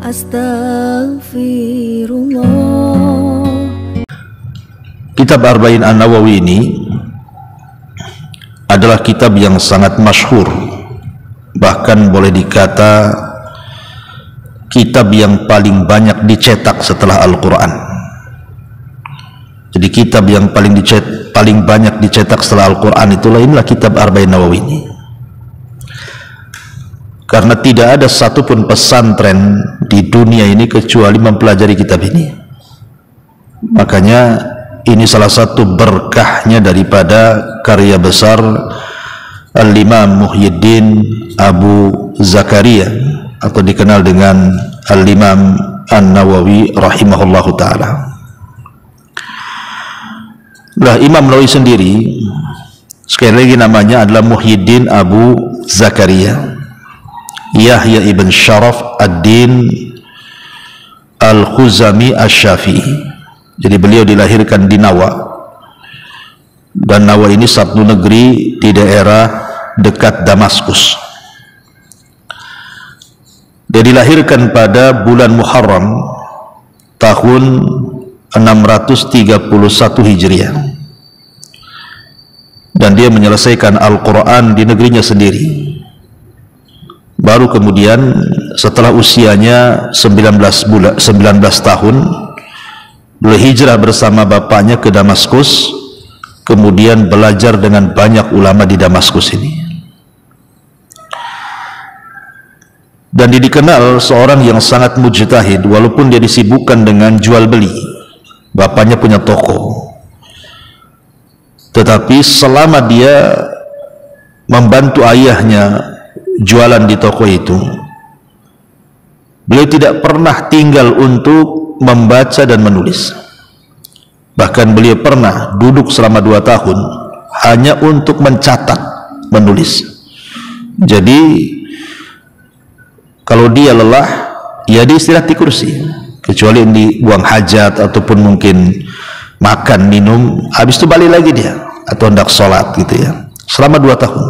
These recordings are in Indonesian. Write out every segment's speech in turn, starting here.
Astaghfirullah. Kitab Arba'in An-Nawawi ini adalah kitab yang sangat masyhur, bahkan boleh dikata kitab yang paling banyak dicetak setelah Al-Quran. Jadi kitab yang paling banyak dicetak setelah Al-Quran inilah kitab Arba'in Nawawi ini. Karena tidak ada satupun pesantren di dunia ini kecuali mempelajari kitab ini. Makanya ini salah satu berkahnya daripada karya besar Al-Imam Muhyiddin Abu Zakaria, atau dikenal dengan Al-Imam An-Nawawi rahimahullahu ta'ala. Nah, Imam Nawawi sendiri sekali lagi namanya adalah Muhyiddin Abu Zakaria Yahya ibn Sharaf ad-Din Al-Khuzami Asy-Syafi'i. Jadi beliau dilahirkan di Nawa, dan Nawa ini satu negeri di daerah dekat Damaskus. Dia dilahirkan pada bulan Muharram tahun 631 Hijriah, dan dia menyelesaikan Al-Quran di negerinya sendiri. Baru kemudian setelah usianya 19 tahun, beliau hijrah bersama bapaknya ke Damaskus, kemudian belajar dengan banyak ulama di Damaskus ini. Dan dia dikenal seorang yang sangat mujtahid, walaupun dia disibukkan dengan jual beli. Bapaknya punya toko, tetapi selama dia membantu ayahnya jualan di toko itu, beliau tidak pernah tinggal untuk membaca dan menulis. Bahkan beliau pernah duduk selama 2 tahun hanya untuk mencatat, menulis. Jadi kalau dia lelah, ya dia istirahat di kursi, kecuali dibuang hajat ataupun mungkin makan, minum, habis itu balik lagi dia, atau hendak sholat gitu ya, selama 2 tahun.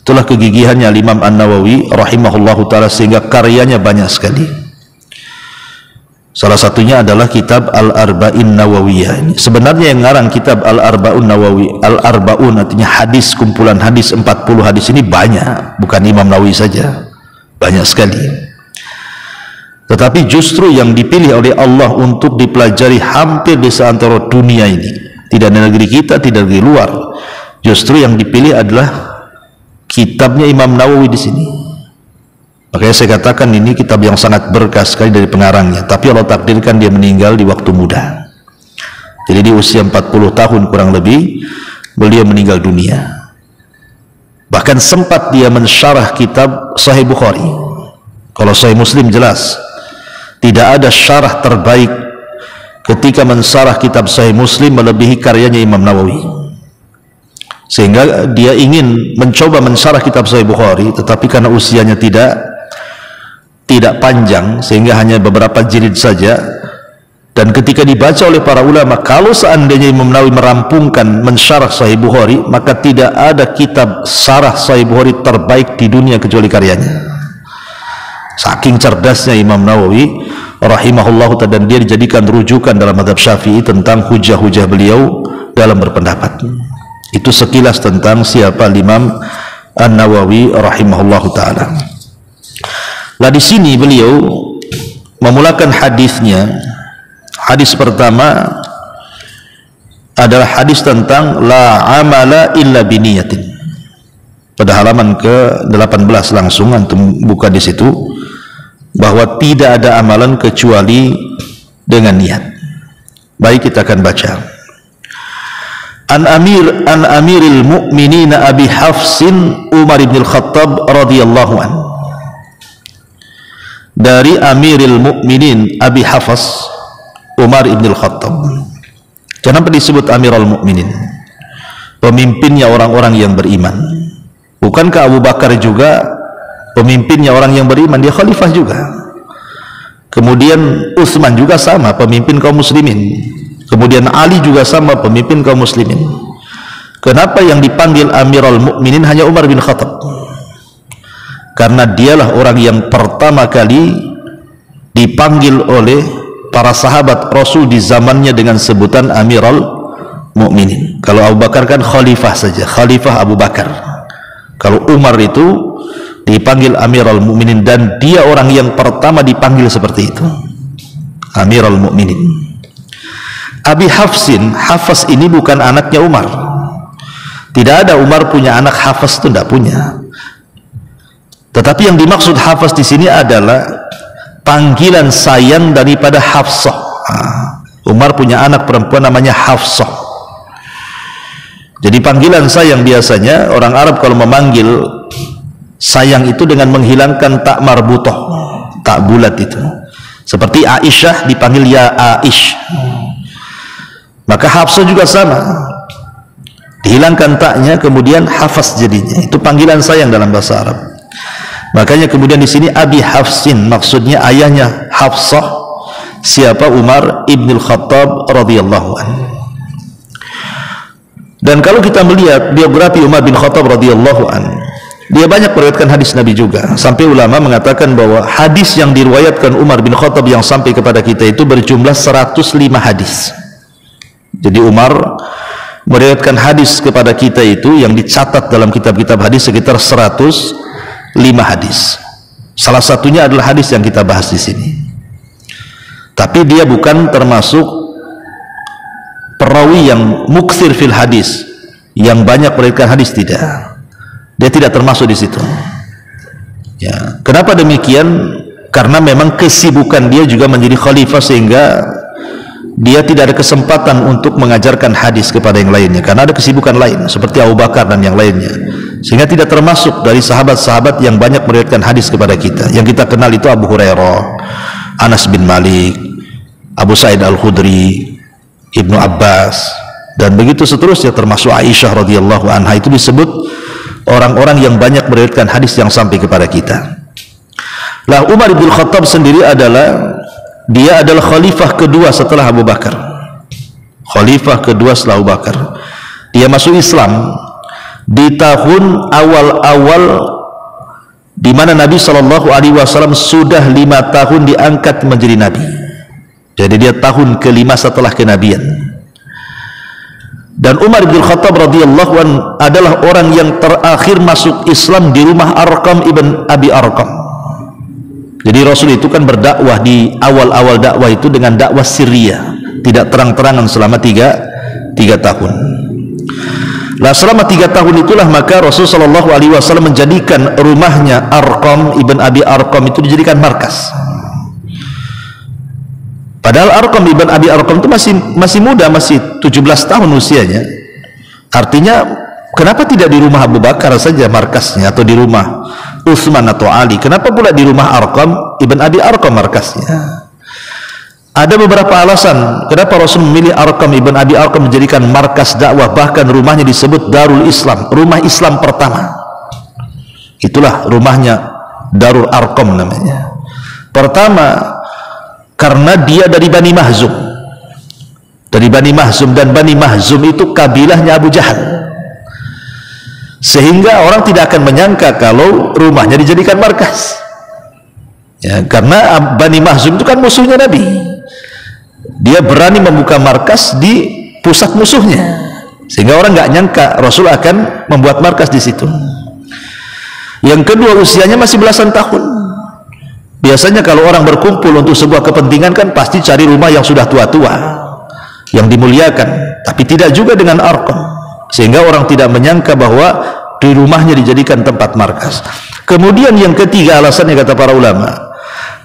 Itulah kegigihannya Imam An-Nawawi rahimahullahu ta'ala, sehingga karyanya banyak sekali. Salah satunya adalah kitab Al-Arba'in Nawawiyah ini. Sebenarnya yang ngarang kitab Al-Arba'un Nawawi, Al-Arba'un artinya hadis, kumpulan hadis, 40 hadis ini banyak, bukan Imam Nawawi saja, banyak sekali. Tetapi justru yang dipilih oleh Allah untuk dipelajari hampir di seantero dunia ini, tidak di negeri kita, tidak di luar, justru yang dipilih adalah kitabnya Imam Nawawi di sini. Makanya saya katakan ini kitab yang sangat berkah sekali dari pengarangnya. Tapi Allah takdirkan dia meninggal di waktu muda. Jadi di usia 40 tahun kurang lebih beliau meninggal dunia. Bahkan sempat dia mensyarah kitab Sahih Bukhari. Kalau Sahih Muslim jelas tidak ada syarah terbaik ketika mensyarah kitab Sahih Muslim melebihi karyanya Imam Nawawi. Sehingga dia ingin mencoba mensyarah kitab Sahih Bukhari, tetapi karena usianya tidak panjang, sehingga hanya beberapa jilid saja. Dan ketika dibaca oleh para ulama, kalau seandainya Imam Nawawi merampungkan mensyarah Sahih Bukhari, maka tidak ada kitab syarah Sahih Bukhari terbaik di dunia kecuali karyanya. Saking cerdasnya Imam Nawawi rahimahullahu ta'ala, dan dia dijadikan rujukan dalam mazhab Syafi'i tentang hujah-hujah beliau dalam berpendapat. Itu sekilas tentang siapa Imam An-Nawawi rahimahullahu ta'ala. Nah, di sini beliau memulakan hadisnya. Hadis pertama adalah hadis tentang la amala illa biniyatin. Pada halaman ke-18 langsung antum buka di situ, bahwa tidak ada amalan kecuali dengan niat. Baik, kita akan baca. An Amiril Mu'minin Abi Hafsin Umar ibn Al-Khattab radhiyallahu an. Dari Amiril Mu'minin Abi Hafs Umar ibn Al-Khattab. Kenapa disebut Amirul Mu'minin? Pemimpinnya orang-orang yang beriman. Bukankah Abu Bakar juga pemimpinnya orang yang beriman? Dia khalifah juga. Kemudian Utsman juga sama, pemimpin kaum muslimin. Kemudian Ali juga sama, pemimpin kaum muslimin. Kenapa yang dipanggil Amirul Mukminin hanya Umar bin Khattab? Karena dialah orang yang pertama kali dipanggil oleh para sahabat Rasul di zamannya dengan sebutan Amirul Mukminin. Kalau Abu Bakar kan khalifah saja, khalifah Abu Bakar. Kalau Umar itu dipanggil Amirul Mukminin, dan dia orang yang pertama dipanggil seperti itu, Amirul Mukminin. Abi Hafsin, Hafs ini bukan anaknya Umar. Tidak ada Umar punya anak Hafs, itu tidak punya. Tetapi yang dimaksud Hafs di sini adalah panggilan sayang daripada Hafsah. Umar punya anak perempuan namanya Hafsah. Jadi panggilan sayang biasanya orang Arab kalau memanggil sayang itu dengan menghilangkan tak marbutoh, tak bulat itu. Seperti Aisyah dipanggil ya Aish. Maka Hafsah juga sama, dihilangkan taknya kemudian Hafs jadinya. Itu panggilan sayang dalam bahasa Arab. Makanya kemudian di sini Abi Hafsin, maksudnya ayahnya Hafsah, siapa? Umar ibnul Khattab radhiyallahu anhu. Dan kalau kita melihat biografi Umar bin Khattab radhiyallahu anhu, dia banyak meriwayatkan hadis Nabi juga, sampai ulama mengatakan bahwa hadis yang diriwayatkan Umar bin Khattab yang sampai kepada kita itu berjumlah 105 hadis. Jadi Umar meriwayatkan hadis kepada kita itu yang dicatat dalam kitab-kitab hadis sekitar 105 hadis. Salah satunya adalah hadis yang kita bahas di sini. Tapi dia bukan termasuk perawi yang mukthir fil hadis, yang banyak meriwayatkan hadis, tidak. Dia tidak termasuk di situ. Ya, kenapa demikian? Karena memang kesibukan dia juga menjadi khalifah, sehingga dia tidak ada kesempatan untuk mengajarkan hadis kepada yang lainnya, karena ada kesibukan lain seperti Abu Bakar dan yang lainnya, sehingga tidak termasuk dari sahabat-sahabat yang banyak meriwayatkan hadis kepada kita. Yang kita kenal itu Abu Hurairah, Anas bin Malik, Abu Sa'id Al-Khudri, Ibnu Abbas, dan begitu seterusnya, termasuk Aisyah radhiyallahu anha. Itu disebut orang-orang yang banyak meriwayatkan hadis yang sampai kepada kita. Lah Umar bin Khattab sendiri dia adalah khalifah kedua setelah Abu Bakar. Khalifah kedua setelah Abu Bakar. Dia masuk Islam di tahun awal-awal di mana Nabi SAW sudah 5 tahun diangkat menjadi Nabi. Jadi dia tahun ke-5 setelah kenabian. Dan Umar bin Khattab radhiyallahu anhu adalah orang yang terakhir masuk Islam di rumah Arqam ibn Abi Arqam. Jadi Rasul itu kan berdakwah di awal-awal dakwah itu dengan dakwah sirriyah, tidak terang-terangan selama 3 tahun. Lah selama 3 tahun itulah maka Rasul SAW menjadikan rumahnya Arqam ibn Abi Arqam itu dijadikan markas. Padahal Arqam ibn Abi Arqam itu masih muda, masih 17 tahun usianya. Artinya kenapa tidak di rumah Abu Bakar saja markasnya, atau di rumah Utsman atau Ali? Kenapa pula di rumah Arqam ibn Abi Arqam markasnya? Ada beberapa alasan kenapa Rasul memilih Arqam ibn Abi Arqam menjadikan markas dakwah, bahkan rumahnya disebut Darul Islam, rumah Islam pertama. Itulah rumahnya, Darul Arqam namanya. Pertama, karena dia dari Bani Mahzum. Dari Bani Mahzum, dan Bani Mahzum itu kabilahnya Abu Jahal. Sehingga orang tidak akan menyangka kalau rumahnya dijadikan markas. Ya, karena Bani Mahzum itu kan musuhnya Nabi. Dia berani membuka markas di pusat musuhnya, sehingga orang nggak nyangka Rasul akan membuat markas di situ. Yang kedua, usianya masih belasan tahun. Biasanya kalau orang berkumpul untuk sebuah kepentingan kan pasti cari rumah yang sudah tua-tua, yang dimuliakan. Tapi tidak juga dengan Arqam, sehingga orang tidak menyangka bahwa di rumahnya dijadikan tempat markas. Kemudian yang ketiga alasannya kata para ulama,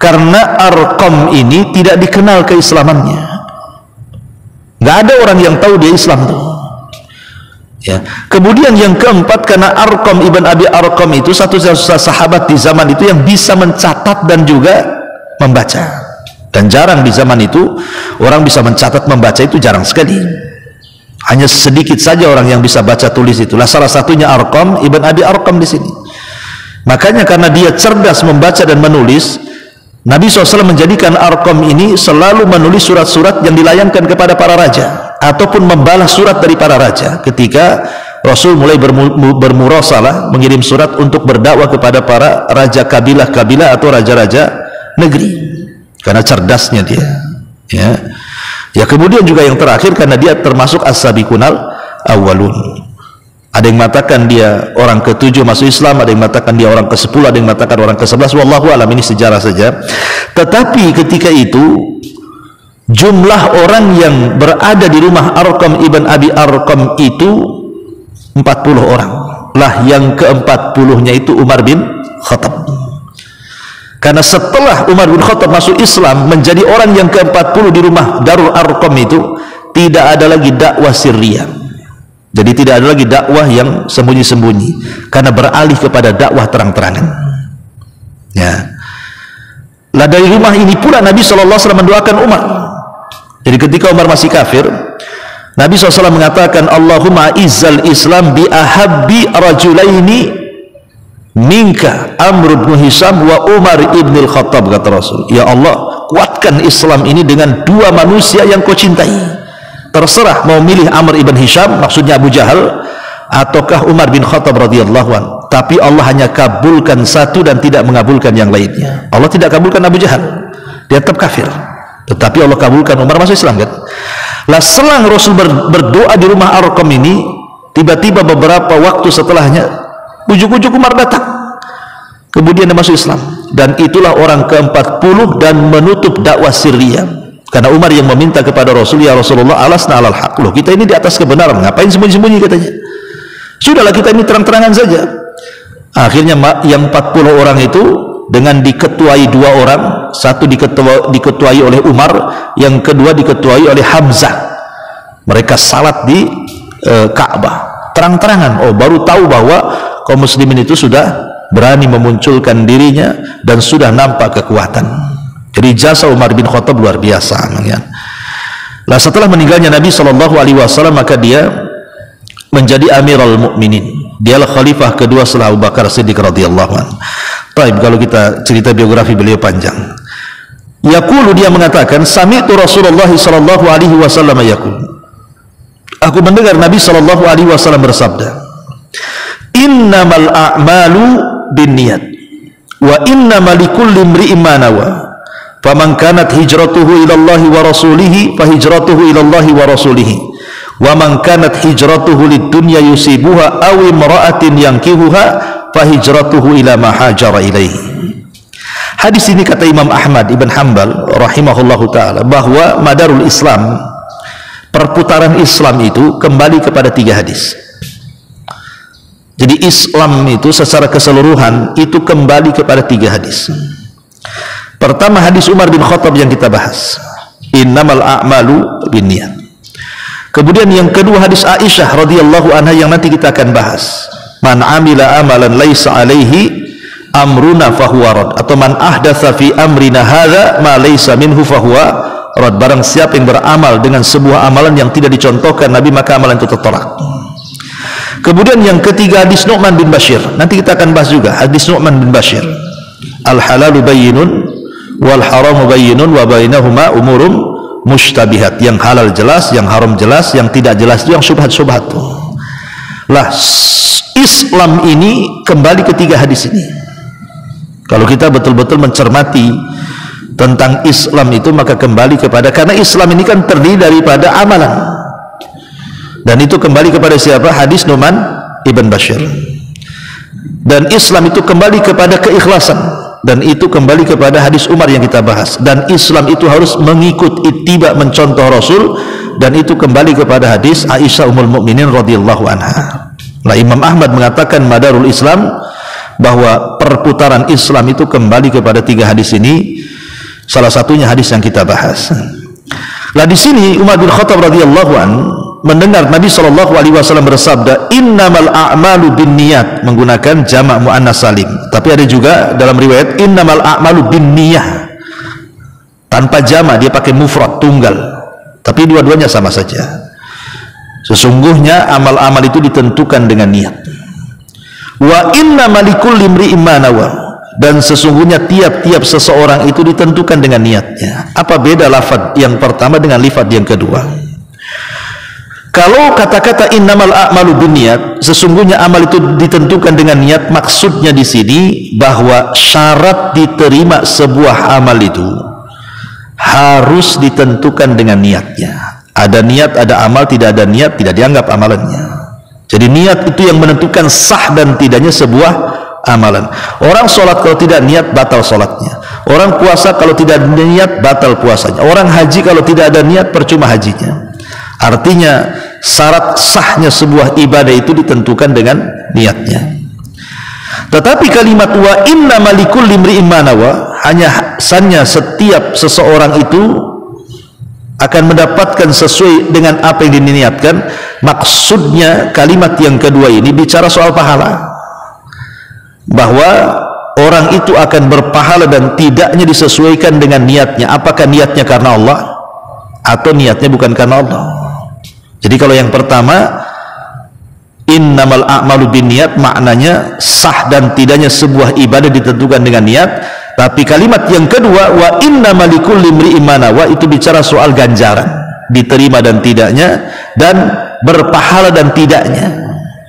karena Arqam ini tidak dikenal keislamannya, nggak ada orang yang tahu dia Islam tuh. Ya. Kemudian yang keempat, karena Arqam ibn Abi Arqam itu satu-satunya sahabat di zaman itu yang bisa mencatat dan juga membaca. Dan jarang di zaman itu orang bisa mencatat membaca, itu jarang sekali. Hanya sedikit saja orang yang bisa baca tulis itulah. Salah satunya Arqam ibn Abi Arqam di sini. Makanya karena dia cerdas membaca dan menulis, Nabi SAW menjadikan Arqam ini selalu menulis surat-surat yang dilayangkan kepada para raja, ataupun membalas surat dari para raja. Ketika Rasul mulai bermurasalah, mengirim surat untuk berdakwah kepada para raja kabilah-kabilah atau raja-raja negeri. karena cerdasnya dia. Ya kemudian juga yang terakhir karena dia termasuk as-sabiqunal awwalun. Ada yang mengatakan dia orang ke-7 masuk Islam, ada yang mengatakan dia orang ke-10, ada yang mengatakan orang ke-11. Wallahu alam, ini sejarah saja. Tetapi ketika itu jumlah orang yang berada di rumah Arqam ibn Abi Arqam itu 40 orang. Lah yang ke-40-nya itu Umar bin Khattab. Karena setelah Umar bin Khattab masuk Islam menjadi orang yang ke-40 di rumah Darul Arqam itu, tidak ada lagi dakwah sirriyah. Jadi tidak ada lagi dakwah yang sembunyi-sembunyi, karena beralih kepada dakwah terang-terangan. Ya. Lah dari rumah ini pula Nabi SAW mendoakan Umar. Jadi ketika Umar masih kafir, Nabi SAW mengatakan, Allahumma izzal Islam bi ahabbi rajulaini minka Amr bin Hisham wa Umar ibn al-Khattab, kata Rasul. Ya Allah, kuatkan Islam ini dengan dua manusia yang kau cintai. Terserah mau milih Amr ibn Hisham, maksudnya Abu Jahal, ataukah Umar bin Khattab radhiyallahu anhu. Tapi Allah hanya kabulkan satu dan tidak mengabulkan yang lainnya. Allah tidak kabulkan Abu Jahal, dia tetap kafir. Tetapi Allah kabulkan Umar masuk Islam, kan? Lah selang Rasul berdoa di rumah Arqam ini, tiba-tiba beberapa waktu setelahnya ujuk-ujuk Umar datang, kemudian dia masuk Islam, dan itulah orang ke-40 dan menutup dakwah sirriyah. Karena Umar yang meminta kepada Rasul, ya Rasulullah, alasna alal haq, loh kita ini di atas kebenaran, ngapain sembunyi-sembunyi, katanya. Sudahlah kita ini terang-terangan saja. Akhirnya yang 40 orang itu dengan diketuai dua orang, satu diketuai oleh Umar, yang kedua diketuai oleh Hamzah. Mereka salat di Ka'bah terang-terangan. Oh, baru tahu bahwa kaum muslimin itu sudah berani memunculkan dirinya dan sudah nampak kekuatan. Jadi jasa Umar bin Khattab luar biasa. Lah setelah meninggalnya Nabi SAW, maka dia menjadi Amirul Mukminin. Dialah khalifah kedua setelah Abu Bakar Siddiq radhiyallahu anhu. Baik, kalau kita cerita biografi beliau panjang. Yaqulu, dia mengatakan, sami'tu Rasulullah sallallahu alaihi wasallam yaqul. Aku mendengar Nabi sallallahu alaihi wasallam bersabda, innamal a'malu binniyat wa innamal likulli imri'in ma nawa. Faman kanat hijratuhu ila Allah wa rasulihi fa hijratuhu ila Allah wa rasulihi. Wa man kanat hijratuhu lid dunya yusibuha aw imra'atin yankihuha fa hijratuhu ila ma hajara ilaihi. Hadis ini kata Imam Ahmad ibn Hanbal rahimahullahu taala bahwa madarul Islam, perputaran Islam itu kembali kepada 3 hadis. Jadi Islam itu secara keseluruhan itu kembali kepada 3 hadis. Pertama hadis Umar bin Khattab yang kita bahas, innamal a'malu binniyat. Kemudian yang kedua hadis Aisyah radhiyallahu anha yang nanti kita akan bahas, man amila amalan laisa alaihi amruna fahuwa rad, atau man ahdatsa fi amrina hadza ma laisa minhu fahuwa rad. Barang siapa yang beramal dengan sebuah amalan yang tidak dicontohkan Nabi, maka amalan itu tertolak. Kemudian yang ketiga hadis Nu'man bin Bashir, nanti kita akan bahas juga hadis Nu'man bin Bashir, al halalu bayyinun wal haramu bayyinun wa bainahuma umurum mushtabihat. Yang halal jelas, yang haram jelas, yang tidak jelas itu yang syubhat-syubhat. Lah Islam ini kembali ke 3 hadis ini. Kalau kita betul-betul mencermati tentang Islam itu, maka kembali kepada, karena Islam ini kan terdiri daripada amalan, dan itu kembali kepada siapa? Hadis Nu'man ibn Bashir. Dan Islam itu kembali kepada keikhlasan, dan itu kembali kepada hadis Umar yang kita bahas. Dan Islam itu harus mengikut ittiba, mencontoh Rasul, dan itu kembali kepada hadis Aisyah Ummul Mukminin radhiyallahu anha. Nah, Imam Ahmad mengatakan madarul Islam, bahwa perputaran Islam itu kembali kepada 3 hadis ini. Salah satunya hadis yang kita bahas. Nah, di sini Umar bin Khattab radhiyallahu anhu mendengar Nabi SAW bersabda, innamal a'malu binniyat, menggunakan jamak muannas salim. Tapi ada juga dalam riwayat innamal a'malu binniyah, tanpa jamak, dia pakai mufrad tunggal, tapi dua-duanya sama saja. Sesungguhnya amal-amal itu ditentukan dengan niat. Wa innamal likulli imri'in ma nawa, dan sesungguhnya tiap-tiap seseorang itu ditentukan dengan niatnya. Apa beda lafaz yang pertama dengan lafaz yang kedua? Kalau kata-kata innamal a'malu binniyat, sesungguhnya amal itu ditentukan dengan niat, maksudnya di sini bahwa syarat diterima sebuah amal itu harus ditentukan dengan niatnya. Ada niat, ada amal, tidak ada niat, tidak dianggap amalannya. Jadi niat itu yang menentukan sah dan tidaknya sebuah amalan. Orang sholat kalau tidak niat, batal sholatnya. Orang puasa kalau tidak ada niat, batal puasanya. Orang haji kalau tidak ada niat, percuma hajinya. Artinya syarat sahnya sebuah ibadah itu ditentukan dengan niatnya. Tetapi kalimat wa inna malikul limri'in manawa, hanya setiap seseorang itu akan mendapatkan sesuai dengan apa yang diniatkan. Maksudnya kalimat yang kedua ini bicara soal pahala, bahwa orang itu akan berpahala dan tidaknya disesuaikan dengan niatnya. Apakah niatnya karena Allah atau niatnya bukan karena Allah? Jadi kalau yang pertama innamal a'malu binniyat, maknanya sah dan tidaknya sebuah ibadah ditentukan dengan niat. Tapi kalimat yang kedua wa innamal likulli imri'in ma nawa, itu bicara soal ganjaran, diterima dan tidaknya, dan berpahala dan tidaknya,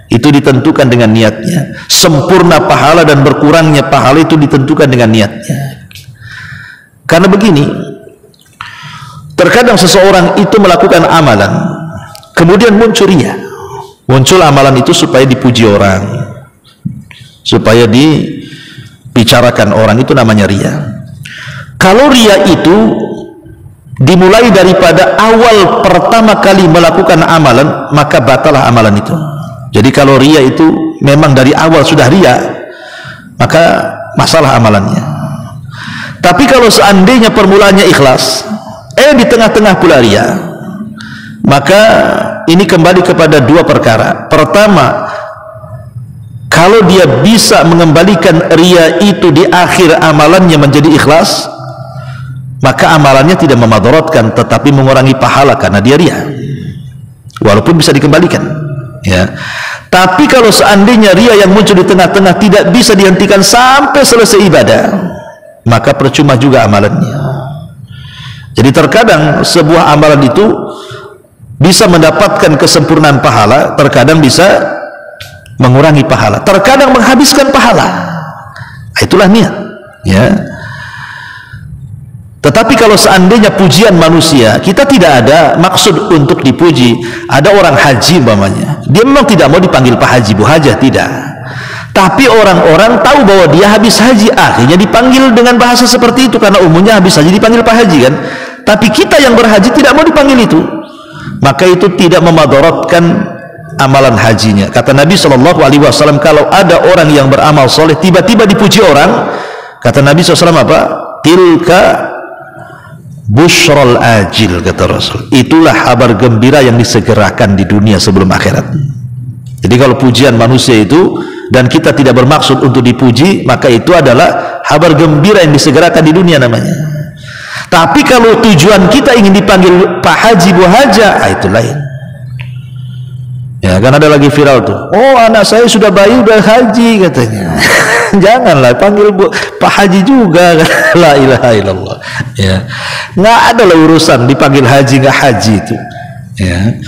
itu ditentukan dengan niatnya. Sempurna pahala dan berkurangnya pahala itu ditentukan dengan niatnya. Karena begini, terkadang seseorang itu melakukan amalan, kemudian muncul riya. Muncul amalan itu supaya dipuji orang, supaya dibicarakan orang, itu namanya riya. Kalau riya itu dimulai daripada awal pertama kali melakukan amalan, maka batalah amalan itu. Jadi kalau riya itu memang dari awal sudah riya, maka masalah amalannya. Tapi kalau seandainya permulaannya ikhlas, di tengah-tengah pula riya, maka ini kembali kepada dua perkara. Pertama, kalau dia bisa mengembalikan riya itu di akhir amalannya menjadi ikhlas, maka amalannya tidak memadaratkan, tetapi mengurangi pahala karena dia riya, walaupun bisa dikembalikan, ya. Tapi kalau seandainya riya yang muncul di tengah-tengah tidak bisa dihentikan sampai selesai ibadah, maka percuma juga amalannya. Jadi terkadang sebuah amalan itu bisa mendapatkan kesempurnaan pahala, terkadang bisa mengurangi pahala, terkadang menghabiskan pahala. Itulah niat, ya. Tetapi kalau seandainya pujian manusia, kita tidak ada maksud untuk dipuji. Ada orang haji umpamanya, dia memang tidak mau dipanggil Pak Haji, Bu Hajah, tidak. Tapi orang-orang tahu bahwa dia habis haji, akhirnya dipanggil dengan bahasa seperti itu, karena umumnya habis haji dipanggil Pak Haji, kan. Tapi kita yang berhaji tidak mau dipanggil itu, maka itu tidak memadaratkan amalan hajinya. Kata Nabi SAW, kalau ada orang yang beramal soleh tiba-tiba dipuji orang, kata Nabi SAW apa? Tilka bushrul ajil, kata Rasul. Itulah kabar gembira yang disegerakan di dunia sebelum akhirat. Jadi kalau pujian manusia itu dan kita tidak bermaksud untuk dipuji, maka itu adalah kabar gembira yang disegerakan di dunia namanya. Tapi kalau tujuan kita ingin dipanggil Pak Haji, Bu Hajah, itu lain. Ya, kan ada lagi viral tuh. Oh, anak saya sudah bayi, udah haji, katanya. Janganlah panggil Pak Haji juga. La ilaha illallah. Ya, nggak ada lah urusan dipanggil haji nggak haji itu. Ya,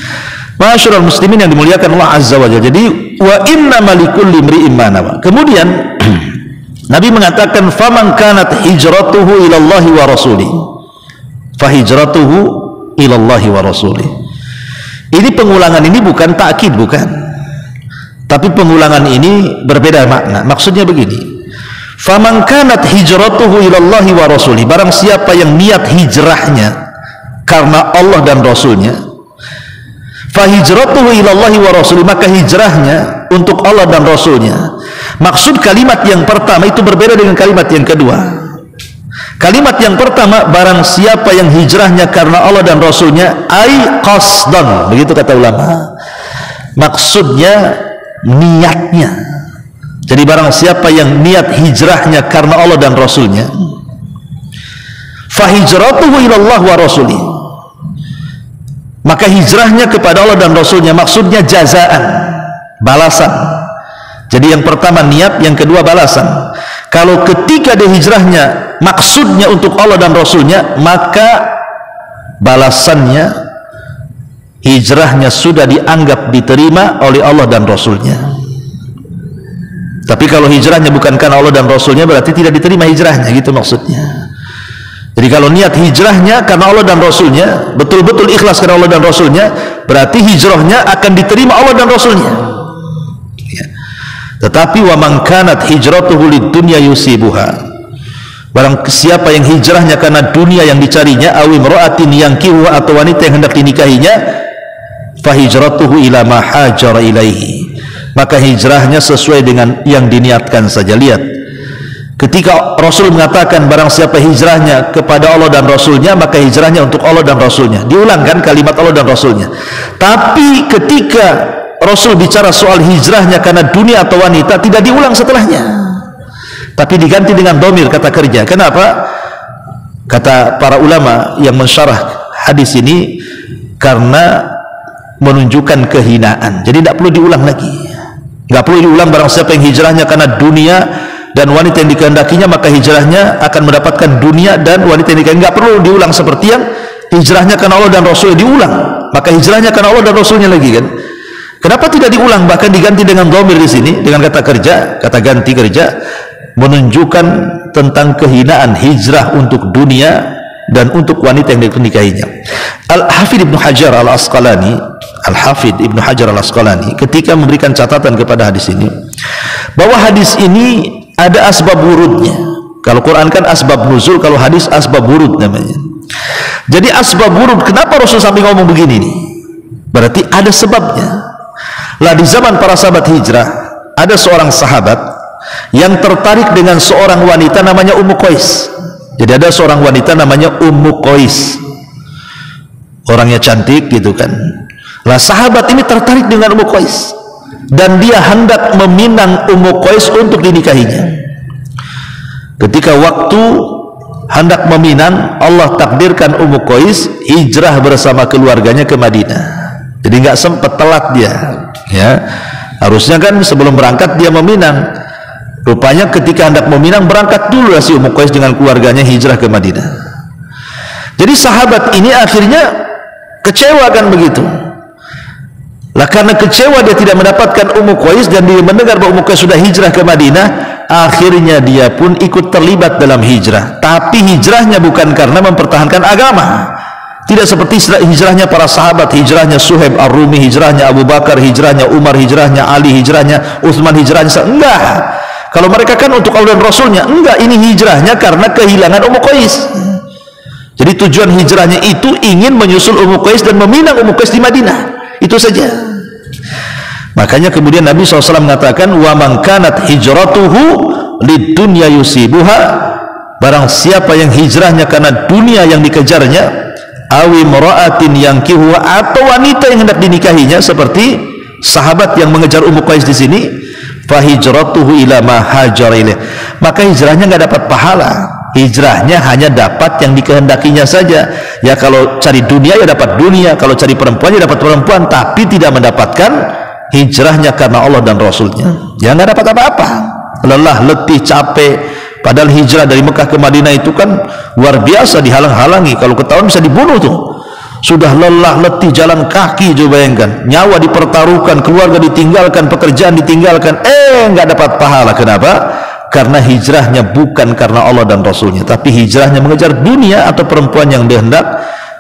masyaallah muslimin yang dimuliakan Allah Azza wa Jalla. Jadi wa inna malikul limri'in ma nawa. Kemudian Nabi mengatakan faman kanat hijratuhu ilallahi wa rasulih fahijratuhu ilallahi wa rasulih. Ini pengulangan ini bukan takkid, bukan, tapi pengulangan ini berbeda makna. Maksudnya begini, faman kanat hijratuhu ilallahi wa rasulih, barang siapa yang niat hijrahnya karena Allah dan Rasulnya, fahijratuhu ilallahi wa rasulih, maka hijrahnya untuk Allah dan Rasulnya. Maksud kalimat yang pertama itu berbeda dengan kalimat yang kedua. Kalimat yang pertama, barang siapa yang hijrahnya karena Allah dan Rasulnya, ai qasdan, begitu kata ulama, maksudnya niatnya. Jadi barang siapa yang niat hijrahnya karena Allah dan Rasulnya, fahijratuhu ilallah wa rasulih, maka hijrahnya kepada Allah dan Rasulnya, maksudnya jazaan, balasan. Jadi yang pertama niat, yang kedua balasan. Kalau ketika dia hijrahnya maksudnya untuk Allah dan Rasulnya, maka balasannya, hijrahnya sudah dianggap diterima oleh Allah dan Rasulnya. Tapi kalau hijrahnya bukan karena Allah dan Rasulnya, berarti tidak diterima hijrahnya, gitu maksudnya. Jadi kalau niat hijrahnya karena Allah dan Rasulnya, betul-betul ikhlas karena Allah dan Rasulnya, berarti hijrahnya akan diterima Allah dan Rasulnya. Ya. Tetapi wa man kanat hijratuhu lid-dunya yusibuha, barang siapa yang hijrahnya karena dunia yang dicarinya, awi imra'atin yankihu, atau wanita yang hendak dinikahinya, fa hijratuhu ila ma hajara ilaihi, maka hijrahnya sesuai dengan yang diniatkan saja. Lihat, ketika Rasul mengatakan barang siapa hijrahnya kepada Allah dan Rasulnya, maka hijrahnya untuk Allah dan Rasulnya. Diulangkan kalimat Allah dan Rasulnya. Tapi ketika Rasul bicara soal hijrahnya karena dunia atau wanita, tidak diulang setelahnya, tapi diganti dengan domir, kata kerja. Kenapa? Kata para ulama yang mensyarah hadis ini, karena menunjukkan kehinaan. Jadi tidak perlu diulang lagi. Tidak perlu diulang barang siapa yang hijrahnya karena dunia dan wanita yang dikehendakinya, maka hijrahnya akan mendapatkan dunia dan wanita yang dikehendakinya. Enggak perlu diulang seperti yang hijrahnya karena Allah dan Rasulnya diulang, maka hijrahnya karena Allah dan Rasulnya lagi kan. Kenapa tidak diulang, bahkan diganti dengan dhamir di sini dengan kata kerja, kata ganti kerja, menunjukkan tentang kehinaan hijrah untuk dunia dan untuk wanita yang dinikahinya. Al-Hafidh Ibnu Hajar Al-Asqalani, Al-Hafidh Ibnu Hajar Al-Asqalani ketika memberikan catatan kepada hadis ini, bahwa hadis ini ada asbab wurudnya. Kalau Quran kan asbab nuzul, kalau hadis asbab wurud namanya. Jadi asbab wurud, kenapa Rasul sampai ngomong begini nih? Berarti ada sebabnya. Lah di zaman para sahabat hijrah, ada seorang sahabat yang tertarik dengan seorang wanita namanya Ummu Qais. Jadi ada seorang wanita namanya Ummu Qais, orangnya cantik gitu kan. Lah sahabat ini tertarik dengan Ummu Qais, dan dia hendak meminang Ummu Qais untuk dinikahinya. Ketika waktu hendak meminang, Allah takdirkan Ummu Qais hijrah bersama keluarganya ke Madinah. Jadi nggak sempat, telat dia. Ya, harusnya kan sebelum berangkat dia meminang. Rupanya ketika hendak meminang, berangkat dulu si Ummu Qais dengan keluarganya hijrah ke Madinah. Jadi sahabat ini akhirnya kecewa kan begitu. Lah karena kecewa dia tidak mendapatkan Ummu Qais, dan dia mendengar bahwa Ummu Qais sudah hijrah ke Madinah, akhirnya dia pun ikut terlibat dalam hijrah. Tapi hijrahnya bukan karena mempertahankan agama. Tidak seperti hijrahnya para sahabat, hijrahnya Suhaib Ar-Rumi, hijrahnya Abu Bakar, hijrahnya Umar, hijrahnya Ali, hijrahnya Utsman, hijrahnya enggak. Kalau mereka kan untuk Allah dan Rasulnya, enggak, ini hijrahnya karena kehilangan Ummu Qais. Jadi tujuan hijrahnya itu ingin menyusul Ummu Qais dan meminang Ummu Qais di Madinah. Itu saja. Makanya kemudian Nabi SAW mengatakan, wa man kanat hijratuhu lidunya yusibuha, barang siapa yang hijrahnya karena dunia yang dikejarnya, awi mra'atin yankihu, atau wanita yang hendak dinikahinya, seperti sahabat yang mengejar Ummu Qais di sini, fa hijratuhu ila ma hajara ilaih, maka hijrahnya nggak dapat pahala. Hijrahnya hanya dapat yang dikehendakinya saja. Ya kalau cari dunia ya dapat dunia, kalau cari perempuan ya dapat perempuan, tapi tidak mendapatkan hijrahnya karena Allah dan Rasulnya. Ya nggak dapat apa-apa, lelah, letih, capek. Padahal hijrah dari Mekah ke Madinah itu kan luar biasa, dihalang-halangi. Kalau ketahuan bisa dibunuh tuh. Sudah lelah, letih, jalan kaki, coba bayangkan. Nyawa dipertaruhkan, keluarga ditinggalkan, pekerjaan ditinggalkan, nggak dapat pahala. Kenapa? Karena hijrahnya bukan karena Allah dan Rasulnya, tapi hijrahnya mengejar dunia atau perempuan yang dihendak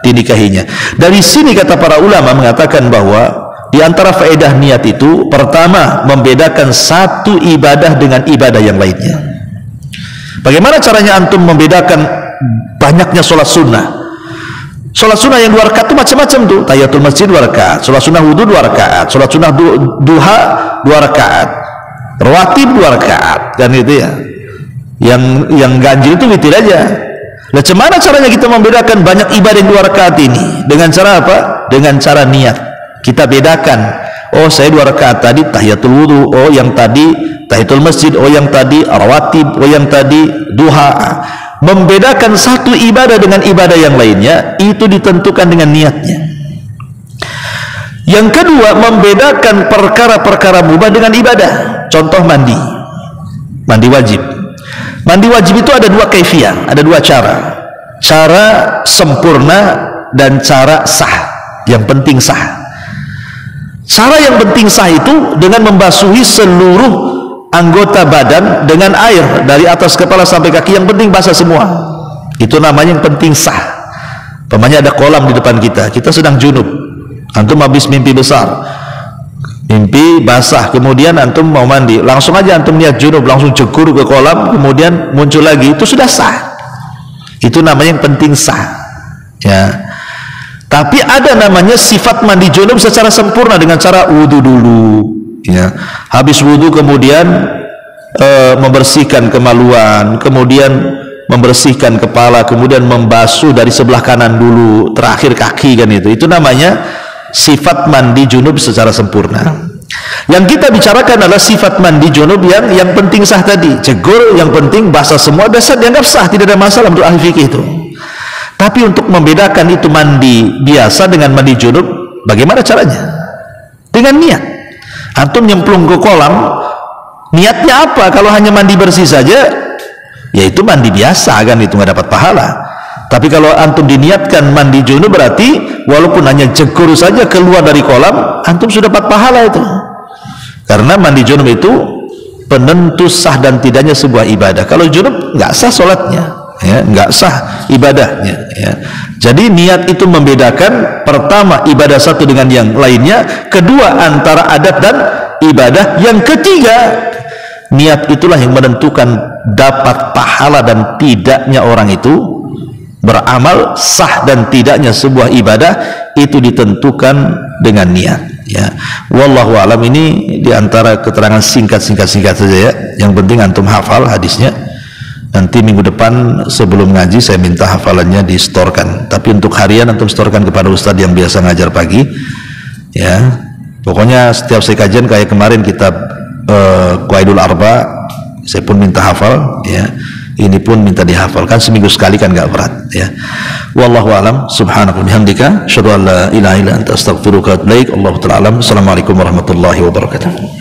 dinikahinya. Dari sini kata para ulama mengatakan bahwa di antara faedah niat itu, pertama, membedakan satu ibadah dengan ibadah yang lainnya. Bagaimana caranya antum membedakan banyaknya sholat sunnah? Sholat sunnah yang 2 rakaat itu macam-macam tuh. Tahiyatul masjid 2 rakaat, sholat sunnah wudu 2 rakaat, sholat sunnah duha 2 rakaat, rawatib 2 rakaat, dan itu ya. Yang ganjil itu witir aja. Nah, bagaimana caranya kita membedakan banyak ibadah yang 2 rakaat ini? Dengan cara apa? Dengan cara niat. Kita bedakan. Oh, saya 2 rakaat tadi tahiyatul wudu, oh yang tadi tahiyatul masjid, oh yang tadi rawatib, oh yang tadi duha. Membedakan satu ibadah dengan ibadah yang lainnya itu ditentukan dengan niatnya. Yang kedua, membedakan perkara-perkara mubah dengan ibadah. Contoh mandi wajib. Mandi wajib itu ada 2 kaifiyah, ada 2 cara. Cara sempurna dan cara sah. Yang penting sah. Cara yang penting sah itu dengan membasuhi seluruh anggota badan dengan air dari atas kepala sampai kaki, yang penting basah semua. Itu namanya yang penting sah. Pemanya ada kolam di depan kita, kita sedang junub, antum habis mimpi besar, mimpi basah, kemudian antum mau mandi, langsung aja antum niat junub, langsung jegur ke kolam, kemudian muncul lagi, itu sudah sah. Itu namanya yang penting sah, ya. Tapi ada namanya sifat mandi junub secara sempurna dengan cara wudu dulu, ya. Habis wudu kemudian membersihkan kemaluan, kemudian membersihkan kepala, kemudian membasuh dari sebelah kanan dulu, terakhir kaki, kan itu namanya sifat mandi junub secara sempurna. Yang kita bicarakan adalah sifat mandi junub yang penting sah tadi, jegur, yang penting basah semua, dasar dianggap sah, tidak ada masalah menurut ahli fikih itu. Tapi untuk membedakan itu mandi biasa dengan mandi junub, bagaimana caranya? Dengan niat. Antum nyemplung ke kolam, niatnya apa? Kalau hanya mandi bersih saja, yaitu mandi biasa, kan itu nggak dapat pahala. Tapi kalau antum diniatkan mandi junub, berarti walaupun hanya jegur saja keluar dari kolam, antum sudah dapat pahala itu. Karena mandi junub itu penentu sah dan tidaknya sebuah ibadah. Kalau junub nggak sah sholatnya, ya, nggak sah ibadahnya, ya. Jadi niat itu membedakan, pertama ibadah satu dengan yang lainnya, kedua antara adat dan ibadah, yang ketiga niat itulah yang menentukan dapat pahala dan tidaknya orang itu beramal, sah dan tidaknya sebuah ibadah itu ditentukan dengan niat, ya. Wallahu alam. Ini diantara keterangan singkat saja, ya. Yang penting antum hafal hadisnya. Nanti minggu depan sebelum ngaji saya minta hafalannya distorkan. Tapi untuk harian antum storkan kepada ustadz yang biasa ngajar pagi, ya. Pokoknya setiap saya kajian kayak kemarin kitab Qawaidul Arba, saya pun minta hafal, ya. Ini pun minta dihafalkan seminggu sekali, kan nggak berat, ya. Wallahu alam. Subhanaka bihamdika asyhadu an la ilaha illa anta astaghfiruka wa atubu ilaik. Allahu ta'ala alam. Assalamualaikum warahmatullahi wabarakatuh.